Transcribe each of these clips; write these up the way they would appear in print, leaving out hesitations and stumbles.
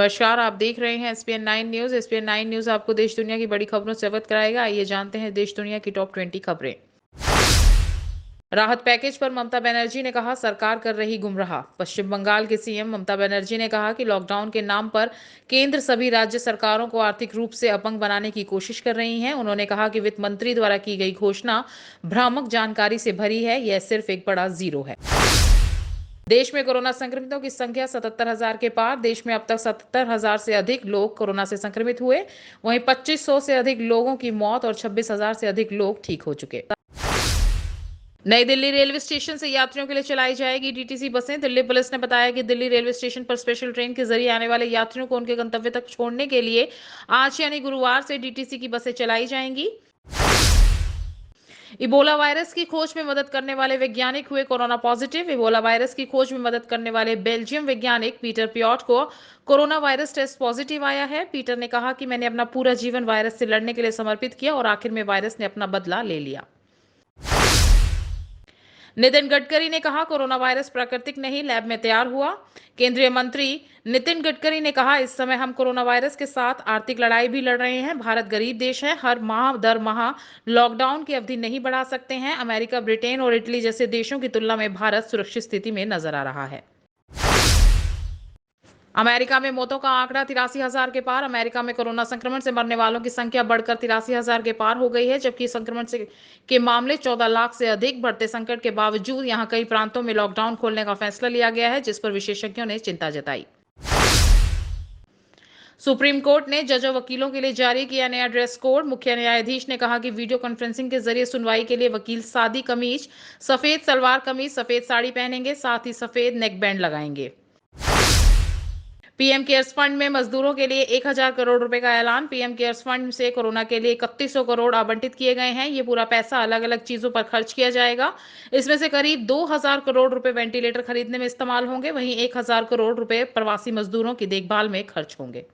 नमस्कार, आप देख रहे हैं एसपीएन 9 न्यूज़। एसपीएन 9 न्यूज़ आपको देश दुनिया की बड़ी खबरों से अवगत कराएगा। आइए जानते हैं देश दुनिया की टॉप 20 खबरें। राहत पैकेज पर ममता बनर्जी ने कहा, सरकार कर रही गुमराह। पश्चिम बंगाल के सीएम ममता बनर्जी ने कहा कि लॉकडाउन के नाम पर केंद्र सभी राज्य सरकारों को आर्थिक रूप से अपंग बनाने की कोशिश कर रही है। उन्होंने कहा कि वित्त मंत्री द्वारा की गई घोषणा भ्रामक जानकारी से भरी है। यह सिर्फ एक बड़ा जीरो है। देश में कोरोना संक्रमितों की संख्या 77,000 के पार। देश में अब तक 77,000 से अधिक लोग कोरोना से संक्रमित हुए। वहीं 2500 से अधिक लोगों की मौत और 26,000 से अधिक लोग ठीक हो चुके। नई दिल्ली रेलवे स्टेशन से यात्रियों के लिए चलाई जाएगी डीटीसी बसें। दिल्ली पुलिस ने बताया कि दिल्ली रेलवे स्टेशन पर स्पेशल ट्रेन के जरिए आने वाले यात्रियों को उनके गंतव्य तक छोड़ने के लिए आज यानी गुरुवार से डीटीसी की बसें चलाई जाएंगी। इबोला वायरस की खोज में मदद करने वाले वैज्ञानिक हुए कोरोना पॉजिटिव। इबोला वायरस की खोज में मदद करने वाले बेल्जियम वैज्ञानिक पीटर पियॉट को कोरोना वायरस टेस्ट पॉजिटिव आया है। पीटर ने कहा कि मैंने अपना पूरा जीवन वायरस से लड़ने के लिए समर्पित किया और आखिर में वायरस ने अपना बदला ले लिया। नितिन गडकरी ने कहा, कोरोना वायरस प्राकृतिक नहीं, लैब में तैयार हुआ। केंद्रीय मंत्री नितिन गडकरी ने कहा, इस समय हम कोरोना वायरस के साथ आर्थिक लड़ाई भी लड़ रहे हैं। भारत गरीब देश है, हर माह दर माह लॉकडाउन की अवधि नहीं बढ़ा सकते हैं। अमेरिका, ब्रिटेन और इटली जैसे देशों की तुलना में भारत सुरक्षित स्थिति में नजर आ रहा है। अमेरिका में मौतों का आंकड़ा 83,000 के पार। अमेरिका में कोरोना संक्रमण से मरने वालों की संख्या बढ़कर 83,000 के पार हो गई है, जबकि संक्रमण के मामले 14 लाख से अधिक। बढ़ते संकट के बावजूद यहां कई प्रांतों में लॉकडाउन खोलने का फैसला लिया गया है, जिस पर विशेषज्ञों ने चिंता जताई। सुप्रीम कोर्ट ने जज और वकीलों के लिए जारी किया नया ड्रेस कोड। मुख्य न्यायाधीश ने कहा कि वीडियो कॉन्फ्रेंसिंग के जरिए सुनवाई के लिए वकील सादी कमीज, सफेद सलवार कमीज, सफेद साड़ी पहनेंगे, साथ ही सफेद नेकबैंड लगाएंगे। पीएम केयर्स फंड में मजदूरों के लिए 1,000 करोड़ रुपए का ऐलान। पीएम केयर्स फंड से कोरोना के लिए 3100 करोड़ आवंटित किए गए हैं। ये पूरा पैसा अलग अलग चीजों पर खर्च किया जाएगा। इसमें से करीब 2,000 करोड़ रुपए वेंटिलेटर खरीदने में इस्तेमाल होंगे। वहीं 1,000 करोड़ रुपए प्रवासी मजदूरों की देखभाल में खर्च होंगे।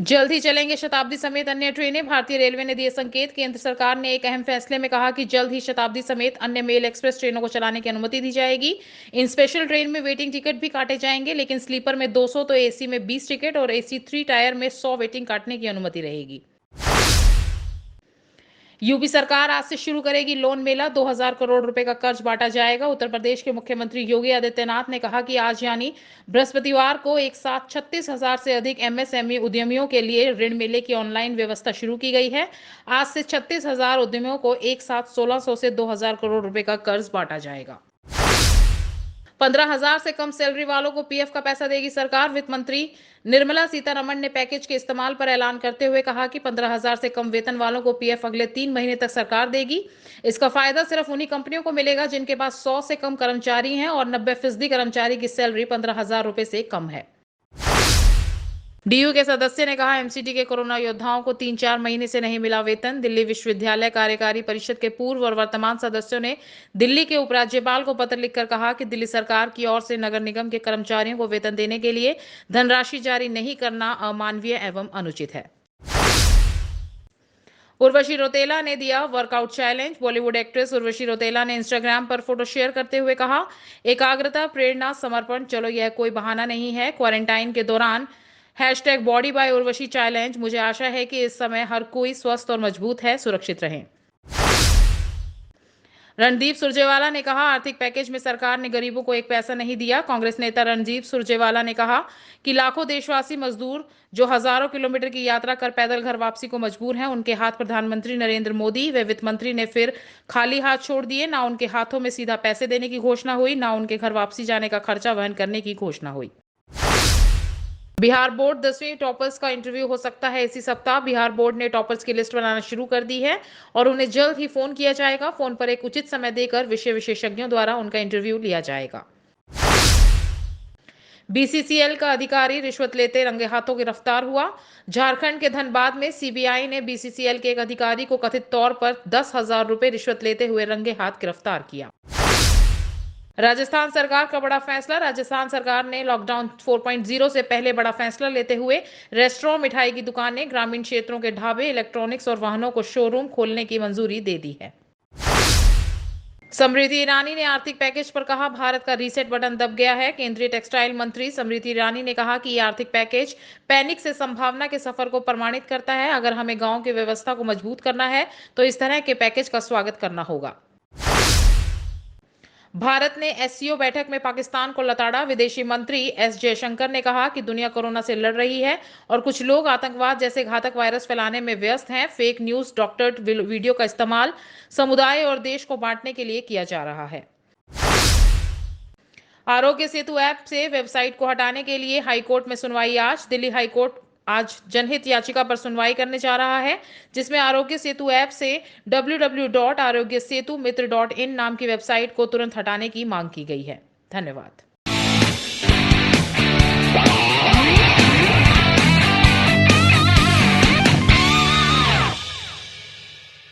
जल्द ही चलेंगे शताब्दी समेत अन्य ट्रेनें। भारतीय रेलवे ने दिए संकेत। केंद्र सरकार ने एक अहम फैसले में कहा कि जल्द ही शताब्दी समेत अन्य मेल एक्सप्रेस ट्रेनों को चलाने की अनुमति दी जाएगी। इन स्पेशल ट्रेन में वेटिंग टिकट भी काटे जाएंगे, लेकिन स्लीपर में 200 तो एसी में 20 टिकट और एसी 3 टायर में 100 वेटिंग काटने की अनुमति रहेगी। यूपी सरकार आज से शुरू करेगी लोन मेला। 2,000 करोड़ रुपए का कर्ज बांटा जाएगा। उत्तर प्रदेश के मुख्यमंत्री योगी आदित्यनाथ ने कहा कि आज यानी बृहस्पतिवार को एक साथ 36,000 से अधिक एमएसएमई उद्यमियों के लिए ऋण मेले की ऑनलाइन व्यवस्था शुरू की गई है। आज से 36,000 उद्यमियों को एक साथ 1,600 से 2,000 करोड़ रुपए का कर्ज बांटा जाएगा। 15,000 से कम सैलरी वालों को पीएफ का पैसा देगी सरकार। वित्त मंत्री निर्मला सीतारमण ने पैकेज के इस्तेमाल पर ऐलान करते हुए कहा कि 15,000 से कम वेतन वालों को पीएफ अगले 3 महीने तक सरकार देगी। इसका फायदा सिर्फ उन्हीं कंपनियों को मिलेगा जिनके पास 100 से कम कर्मचारी हैं और 90% कर्मचारी की सैलरी 15,000 रुपए से कम है। डीयू के सदस्य ने कहा, एमसीडी के कोरोना योद्धाओं को 3-4 महीने से नहीं मिला वेतन। दिल्ली विश्वविद्यालय कार्यकारी परिषद के पूर्व और वर्तमान सदस्यों ने दिल्ली के उपराज्यपाल को पत्र लिखकर कहा कि दिल्ली सरकार की ओर से नगर निगम के कर्मचारियों को वेतन देने के लिए धनराशि जारी नहीं करना अमानवीय एवं अनुचित है। उर्वशी रौतेला ने दिया workout challenge. Bollywood actress Urvashi Rautela ने इंस्टाग्राम पर फोटो शेयर करते हुए कहा, एकाग्रता, प्रेरणा, समर्पण, चलो यह कोई बहाना नहीं है। क्वारंटाइन के दौरान #बॉडी बाय उर्वशी चैलेंज। मुझे आशा है कि इस समय हर कोई स्वस्थ और मजबूत है। सुरक्षित रहें। रणदीप सुरजेवाला ने कहा, आर्थिक पैकेज में सरकार ने गरीबों को एक पैसा नहीं दिया। कांग्रेस नेता रणदीप सुरजेवाला ने कहा कि लाखों देशवासी मजदूर जो हजारों किलोमीटर की यात्रा कर पैदल घर वापसी को मजबूर हैं, उनके हाथ प्रधानमंत्री नरेंद्र मोदी व वित्त मंत्री ने फिर खाली हाथ छोड़ दिए। ना उनके हाथों में सीधा पैसे देने की घोषणा हुई, ना उनके घर वापसी जाने का खर्चा वहन करने की घोषणा हुई। बिहार बोर्ड 10वीं टॉपर्स का इंटरव्यू हो सकता है इसी सप्ताह। बिहार बोर्ड ने टॉपर्स की लिस्ट बनाना शुरू कर दी है और उन्हें जल्द ही फोन किया जाएगा। फोन पर एक उचित समय देकर विषय विशेषज्ञों द्वारा उनका इंटरव्यू लिया जाएगा। बीसीसीएल का अधिकारी रिश्वत लेते रंगे हाथों गिरफ्तार हुआ। झारखंड के धनबाद में सीबीआई ने बीसीसीएल के एक अधिकारी को कथित तौर पर 10,000 रुपए रिश्वत लेते हुए रंगे हाथ गिरफ्तार किया। राजस्थान सरकार का बड़ा फैसला। राजस्थान सरकार ने लॉकडाउन 4.0 से पहले बड़ा फैसला लेते हुए रेस्टोरेंट, मिठाई की दुकानें, ग्रामीण क्षेत्रों के ढाबे, इलेक्ट्रॉनिक्स और वाहनों को शोरूम खोलने की मंजूरी दे दी है। स्मृति ईरानी ने आर्थिक पैकेज पर कहा, भारत का रीसेट बटन दब गया है। केंद्रीय टेक्सटाइल मंत्री स्मृति ईरानी ने कहा कि ये आर्थिक पैकेज पैनिक से संभावना के सफर को प्रमाणित करता है। अगर हमें गांव की व्यवस्था को मजबूत करना है तो इस तरह के पैकेज का स्वागत करना होगा। भारत ने एससीओ बैठक में पाकिस्तान को लताड़ा। विदेशी मंत्री एस जयशंकर ने कहा कि दुनिया कोरोना से लड़ रही है और कुछ लोग आतंकवाद जैसे घातक वायरस फैलाने में व्यस्त हैं। फेक न्यूज, डॉक्टर्ड वीडियो का इस्तेमाल समुदाय और देश को बांटने के लिए किया जा रहा है। आरोग्य सेतु ऐप से वेबसाइट को हटाने के लिए हाईकोर्ट में सुनवाई आज। दिल्ली हाईकोर्ट आज जनहित याचिका पर सुनवाई करने जा रहा है, जिसमें आरोग्य सेतु ऐप से www.arogyasetumitr.in नाम की वेबसाइट को तुरंत हटाने की मांग की गई है। धन्यवाद।